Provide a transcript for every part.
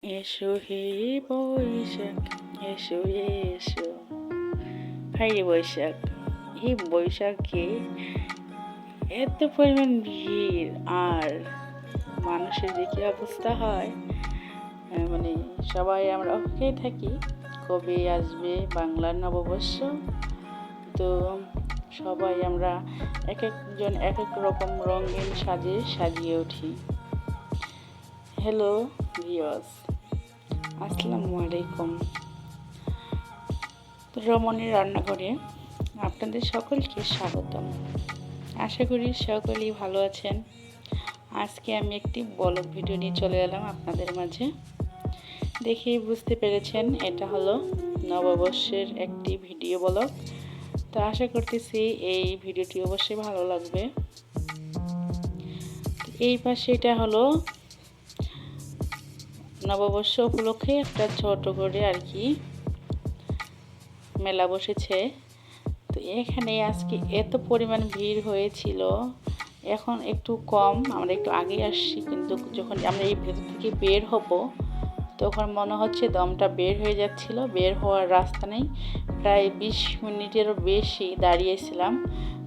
এসো হে বৈশাখ, এসো এসো। হাই রে বৈশাখ, এই বৈশাখে এত পরিমাণ ভিড় আর মানুষের যে কি অবস্থা হয়, মানে সবাই আমরা অপেক্ষায় থাকি কবে আসবে বাংলার নববর্ষ। তো সবাই আমরা এক একজন এক এক রকম রঙিন সাজে সাজিয়ে উঠি। হ্যালো ভিউয়ার্স, আসসালামু আলাইকুম। রমণীর রান্নাঘরে আপনাদের সকলকে স্বাগতম। আশা করি সকলেই ভালো আছেন। আজকে আমি একটি ব্লগ ভিডিও নিয়ে চলে এলাম আপনাদের মাঝে। দেখেই বুঝতে পেরেছেন এটা হলো নববর্ষের একটি ভিডিও ব্লগ। তো আশা করতেছি এই ভিডিওটি অবশ্যই ভালো লাগবে। এই পাশে এটা হলো নববর্ষ উপলক্ষে একটা ছোট করে আর কি মেলা বসেছে। তো এখানে আজকে এত পরিমাণ ভিড় হয়েছিল, এখন একটু কম, আমরা একটু আগে আসছি, কিন্তু যখন আমরা এই ভেতর থেকে বের হব তখন মনে হচ্ছে দমটা বের হয়ে যাচ্ছিল। বের হওয়ার রাস্তা নেই। প্রায় 20 মিনিটেরও বেশি দাঁড়িয়েছিলাম,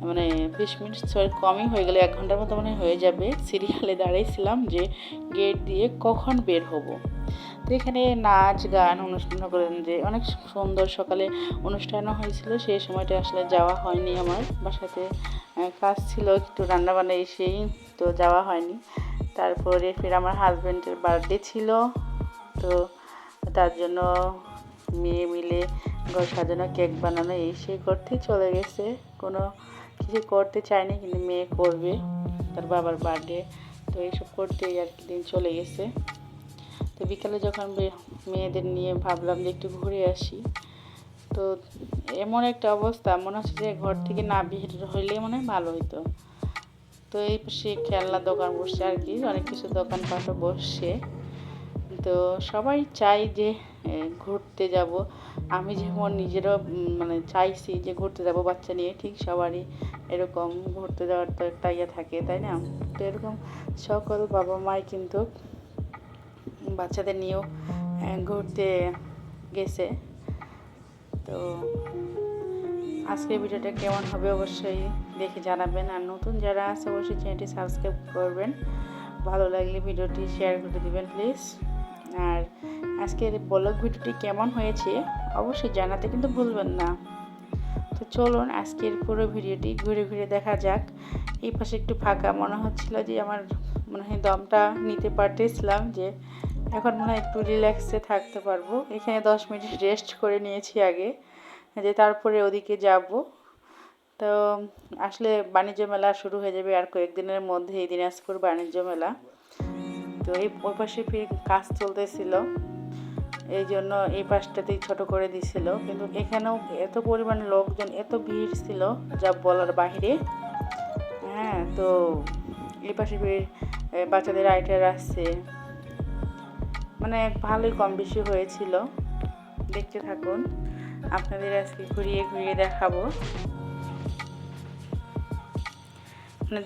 মানে 20 মিনিট কমই হয়ে গেলে 1 ঘন্টার মতো মনে হয়ে যাবে। সিরিয়ালে দাঁড়িয়েছিলাম যে গেট দিয়ে কখন বের হব। তো এখানে নাচ গান অনুষ্ঠান করেন, যে অনেক সুন্দর সকালে অনুষ্ঠানও হয়েছিল। সেই সময়টা আসলে যাওয়া হয়নি, আমার বাসাতে কাজ ছিল একটু রান্নাবান্না, এসেই তো যাওয়া হয়নি। তারপরে ফের আমার হাজব্যান্ডের বার্থডে ছিল, তো তার জন্য মেয়ে মিলে ঘর সাজানো, কেক বানানো, এই সেই করতেই চলে গেছে। কোনো কিছু করতে চায়নি, কিন্তু মেয়ে করবে, তার বাবার বার্থডে, তো এইসব করতেই আর কি দিন চলে গেছে। তো বিকালে যখন মেয়েদের নিয়ে ভাবলাম যে একটু ঘুরে আসি, তো এমন একটা অবস্থা মনে হচ্ছে যে ঘর থেকে না বের হইলে মনে হয় ভালো হতো। তো এই পাশে খেলনা দোকান বসছে আর কি, অনেক কিছু দোকানপাটও বসছে। তো সবাই চাই যে ঘুরতে যাব। আমি যেমন নিজেরও মানে চাইছি যে ঘুরতে যাব বাচ্চা নিয়ে, ঠিক সবারই এরকম ঘুরতে যাওয়ার তো একটা ইয়ে থাকে, তাই না? তো এরকম সকল বাবা মাই কিন্তু বাচ্চাদের নিয়েও ঘুরতে গেছে। তো আজকের ভিডিওটা কেমন হবে অবশ্যই দেখে জানাবেন, আর নতুন যারা আছে অবশ্যই চ্যানেলটি সাবস্ক্রাইব করবেন। ভালো লাগলে ভিডিওটি শেয়ার করে দিবেন প্লিজ। আর আজকের ব্লগ ভিডিওটি কেমন হয়েছে অবশ্যই জানাতে কিন্তু ভুলবেন না। তো চলুন আজকের পুরো ভিডিওটি ঘুরে ঘুরে দেখা যাক। এই পাশে একটু ফাঁকা মনে হচ্ছিল, যে আমার মনে হয় দমটা নিতে পারতেছিলাম, যে এখন মনে হয় একটু রিল্যাক্সে থাকতে পারবো। এখানে 10 মিনিট রেস্ট করে নিয়েছি আগে, যে তারপরে ওদিকে যাব। তো আসলে বাণিজ্য মেলা শুরু হয়ে যাবে আর কয়েকদিনের মধ্যে, এই দিনাজপুর বাণিজ্য মেলা। তো এই ওই পাশে কাজ চলতেছিল, এই জন্য এই পাশটাতেই ছোট করে দিছিল, কিন্তু এখানেও এত পরিমাণ লোকজন, এত ভিড় ছিল যা বলার বাইরে। হ্যাঁ, তো এই পাশে ভিড়, বাচ্চাদের রাইডার আসছে, মানে ভালোই কম বেশি হয়েছিল। দেখতে থাকুন, আপনাদের আজকে ঘুরিয়ে ঘুরিয়ে দেখাবো।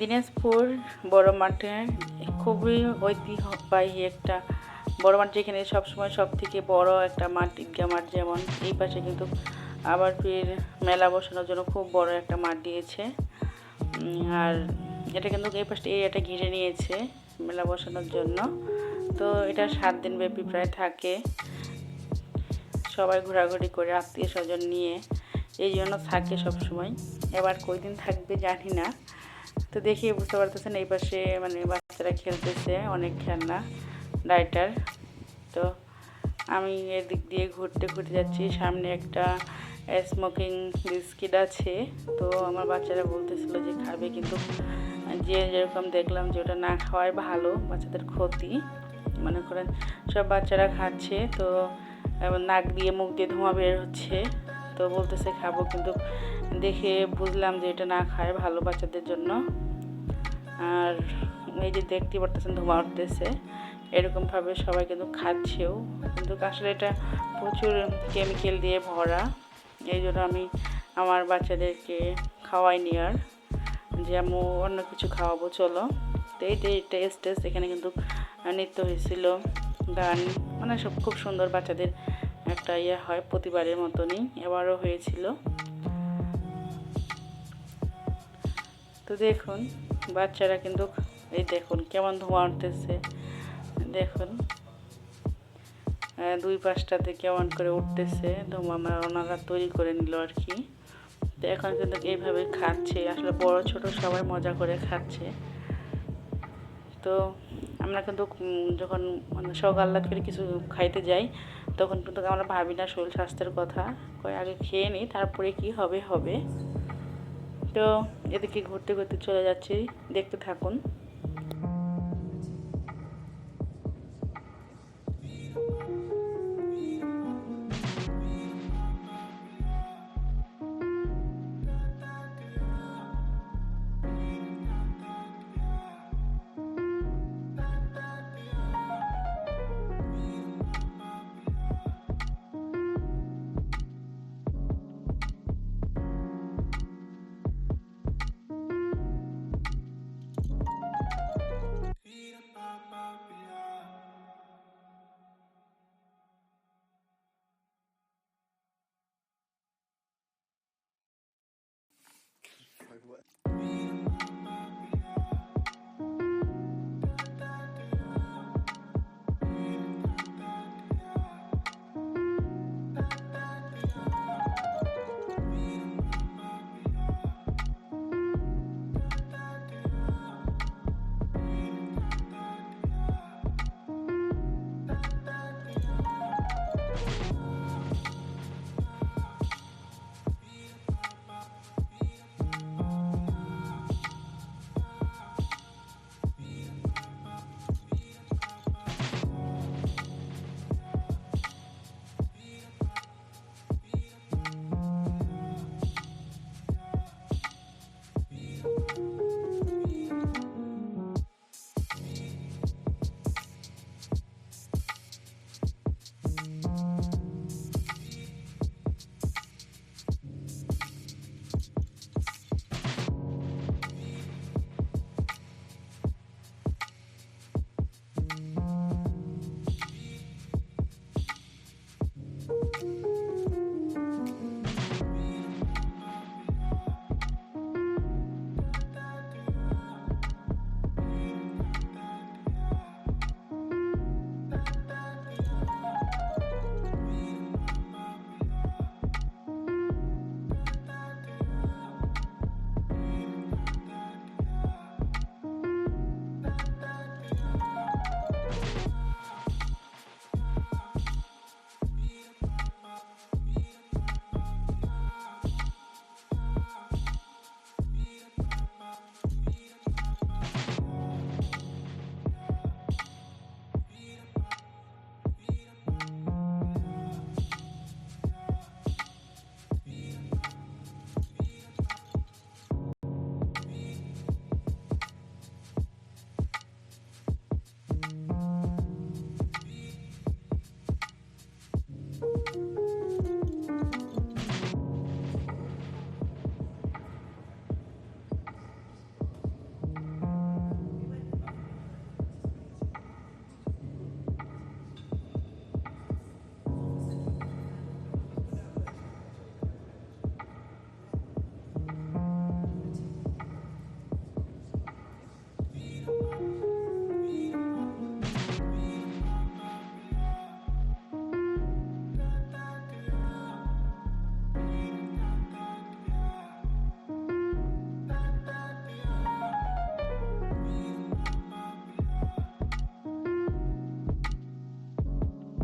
দিনাজপুর বড় মাঠে খুবই ঐতিহ্যবাহী একটা বড় মাঠ, যেখানে সবসময় সব থেকে বড় একটা মাঠ, ঈদগা মাঠ যেমন, এই পাশে কিন্তু আবার ফির মেলা বসানোর জন্য খুব বড় একটা মাঠ দিয়েছে। আর এটা কিন্তু এই পাশে এরিয়াটা ঘিরে নিয়েছে মেলা বসানোর জন্য। তো এটা 7 দিন ব্যাপী প্রায় থাকে, সবাই ঘোরাঘুরি করে আত্মীয় স্বজন নিয়ে, এই জন্য থাকে সবসময়। এবার কয়দিন থাকবে জানি না। তো দেখিয়ে বুঝতে পারতেছেন এই পাশে মানে বাচ্চারা খেলতেছে অনেক খেলনা রাইডার। তো আমি এর দিক দিয়ে ঘুরতে ঘুরতে যাচ্ছি, সামনে একটা স্মোকিং বিস্কিট আছে। তো আমার বাচ্চারা বলতেছিল যে খাবে, কিন্তু যে যেরকম দেখলাম যে ওটা না খাওয়াই ভালো, বাচ্চাদের ক্ষতি। মনে করেন সব বাচ্চারা খাচ্ছে, তো নাক দিয়ে মুখ দিয়ে ধোঁয়া বের হচ্ছে, তো বলতেছে খাবো, কিন্তু দেখে বুঝলাম যে এটা না খায় ভালো বাচ্চাদের জন্য। আর এই যে দেখতে পারতেছেন ধোঁয়া উঠতেছে, এরকমভাবে সবাই কিন্তু খাচ্ছেও, কিন্তু আসলে এটা প্রচুর কেমিক্যাল দিয়ে ভরা। এই জন্য আমি আমার বাচ্চাদেরকে খাওয়াইনি, আর যে আমি অন্য কিছু খাওয়াবো চলো। তো এই টেস্ট এখানে কিন্তু নৃত্য হয়েছিল, গান, মানে সব খুব সুন্দর বাচ্চাদের একটা ইয়ে হয়, প্রতিবারের মতনই এবারও হয়েছিল। তো দেখুন বাচ্চারা কিন্তু এই দেখুন কেমন ধোঁয়া উঠতেছে, দেখুন দুই পাশটাতে কেমন করে উঠতেছে ধোঁয়া, ওনারা তৈরি করে নিল আর কি। তো এখন কিন্তু এইভাবে খাচ্ছে, আসলে বড় ছোট সবাই মজা করে খাচ্ছে। তো আমরা কিন্তু যখন মানে শখ আহ্লাদ করে কিছু খাইতে যাই তখন কিন্তু আমরা ভাবি না শরীর স্বাস্থ্যের কথা, আগে খেয়ে নিই তারপরে কি হবে হবে। তো এদিকে ঘুরতে ঘুরতে চলে যাচ্ছি, দেখতে থাকুন।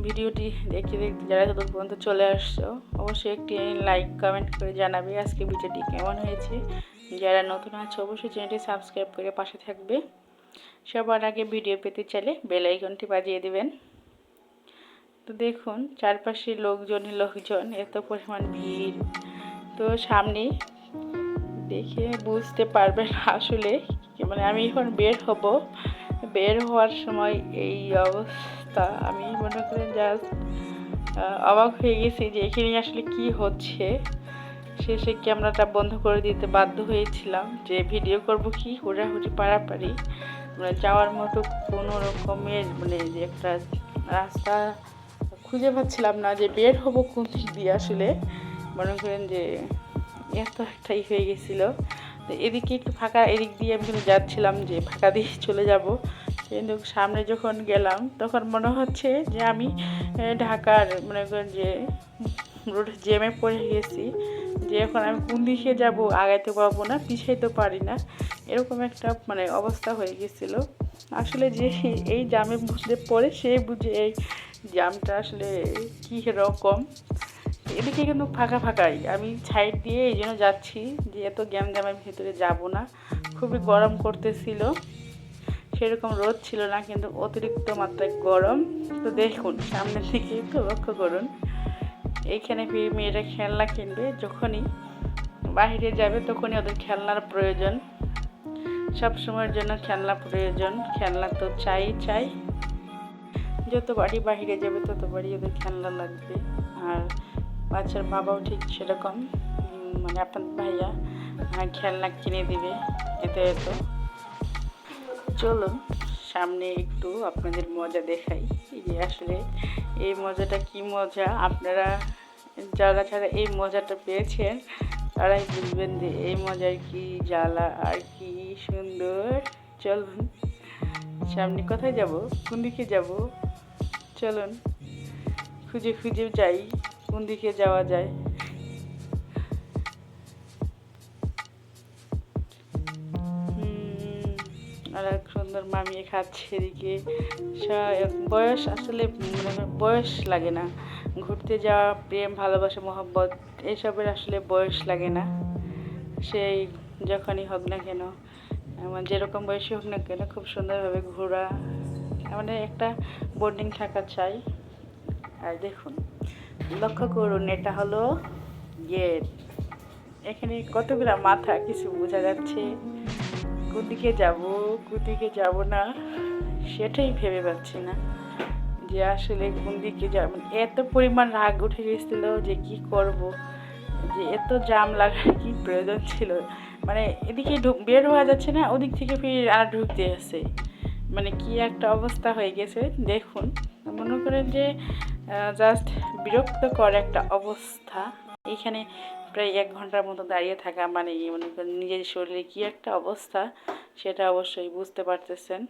ভিডিওটি দেখতে দেখতে যারা তত পর্যন্ত চলে আসছো অবশ্যই একটি লাইক কমেন্ট করে জানাবে আজকে ভিডিওটি কেমন হয়েছে। যারা নতুন আছে অবশ্যই চ্যানেলটি সাবস্ক্রাইব করে পাশে থাকবে। সবার আগে ভিডিও পেতে চাইলে বেল আইকনটি বাজিয়ে দিবেন। তো দেখুন চারপাশে লোকজন এত পরিমাণ ভিড়, তো সামনে দেখে বুঝতে পারবেন আসলে মানে আমি এখন বের হওয়ার সময় এই অবস্থা, আমি মনে করেন জাস্ট অবাক হয়ে গেছি যে এখানে আসলে কি হচ্ছে। শেষে ক্যামেরাটা বন্ধ করে দিতে বাধ্য হয়েছিলাম, যে ভিডিও করব কি হুড়াহুড়ি পাড়াপাড়ি, মানে যাওয়ার মতো কোনো রকমের মানে যে একটা রাস্তা খুঁজে পাচ্ছিলাম না যে বের হব কোন দিক দিয়ে। আসলে মনে করেন যে এত একটাই হয়ে গেছিলো। তো এদিকে একটু ফাঁকা, এদিক দিয়ে আমি কিন্তু যাচ্ছিলাম যে ফাঁকা দিয়ে চলে যাব, কিন্তু সামনে যখন গেলাম তখন মনে হচ্ছে যে আমি ঢাকার মনে করেন যে রোডে জ্যামে পড়ে গেছি, যে এখন আমি কোন দিকে যাব, আগাইতে পারবো না, পিছাইতে পারি না, এরকম একটা মানে অবস্থা হয়ে গেছিলো। আসলে যে এই জ্যামের মধ্যে পড়ে সে বুঝে এই জ্যামটা আসলে কী রকম। এদিকে কিন্তু ফাঁকা ফাঁকাই, আমি সাইড দিয়ে এই জন্য যাচ্ছি যে এত জ্যামের ভিতরে যাব না। খুবই গরম করতেছিল, সেরকম রোদ ছিল না, কিন্তু অতিরিক্ত মাত্রায় গরম। তো দেখুন সামনের দিকে একটু লক্ষ্য করুন, এইখানে মেয়েরা খেলনা কিনবে, যখনই বাইরে যাবে তখনই ওদের খেলনার প্রয়োজন, সব সময়ের জন্য খেলনা প্রয়োজন, খেলনা তো চাই চাই, যতবারই বাইরে যাবে ততবারই ওদের খেলনা লাগবে। আর বাচ্চার বাবাও ঠিক সেরকম, মানে আপনার ভাইয়া খেলনা কিনে দিবে এত এত। চলুন সামনে একটু আপনাদের মজা দেখাই, যে আসলে এই মজাটা কি মজা। আপনারা যারা এই মজাটা পেয়েছেন তারাই বুঝবেন যে এই মজার কি জ্বালা আর কি সুন্দর। চলুন সামনে কোথায় যাব, কোন দিকে যাব, চলুন খুঁজে খুঁজে যাই কোন দিকে যাওয়া যায়। আর এক সুন্দর মামিয়ে খাচ্ছে এদিকে। বয়স আসলে বয়স লাগে না, ঘুরতে যাওয়া, প্রেম ভালোবাসা মহব্বত এসবের আসলে বয়স লাগে না। সেই যখনই হোক না কেন, যেরকম বয়সী হোক না কেন, খুব সুন্দরভাবে ঘোরা, মানে একটা বন্ডিং থাকা চাই। আর দেখুন লক্ষ্য করুন, এটা হলো গেট। এখানে কতগুলা মাথা কিছু বোঝা যাচ্ছে, কোন দিকে যাব কোন দিকে যাব না সেটাই ভেবে পাচ্ছি না, যে আসলে কোন দিকে যাব। এত পরিমাণ রাগ উঠে গেছিলো যে কি করব, যে এত জাম লাগার কি প্রয়োজন ছিল। মানে এদিকে বের হওয়া যাচ্ছে না, ওদিক থেকে ফিরে আর ঢুকতে আসে, মানে কি একটা অবস্থা হয়ে গেছে। দেখুন মনে করেন যে জাস্ট বিরক্তকর একটা অবস্থা। এইখানে প্রায় 1 ঘন্টার মতো দাঁড়িয়ে থাকা মানে মনে করেন নিজের শরীরে কি একটা অবস্থা সেটা অবশ্যই বুঝতে পারতেছেন।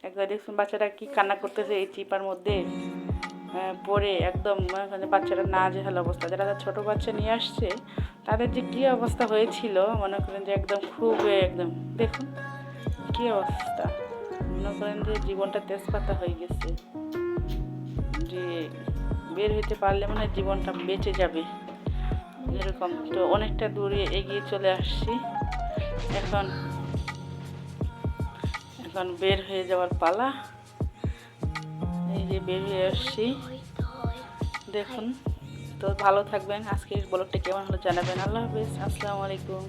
একবার দেখুন বাচ্চাটা কি কান্না করতেছে এই চিপার মধ্যে পড়ে, একদম মানে বাচ্চারা নাজেহাল অবস্থা। যারা ছোটো বাচ্চা নিয়ে আসছে তাদের যে কী অবস্থা হয়েছিল মনে করেন যে একদম খুব একদম দেখুন কী অবস্থা, মনে করেন যে জীবনটা তেজপাতা হয়ে গেছে, যে বের হইতে পারলে মনে হয় জীবনটা বেঁচে যাবে এরকম। তো অনেকটা দূরে এগিয়ে চলে আসছি, এখন বের হয়ে যাওয়ার পালা। এই যে বের হয়ে আসছি, দেখুন। তো ভালো থাকবেন, আজকের ব্লগটা কেমন হলো জানাবেন। আল্লাহ হাফেজ, আসসালামু আলাইকুম।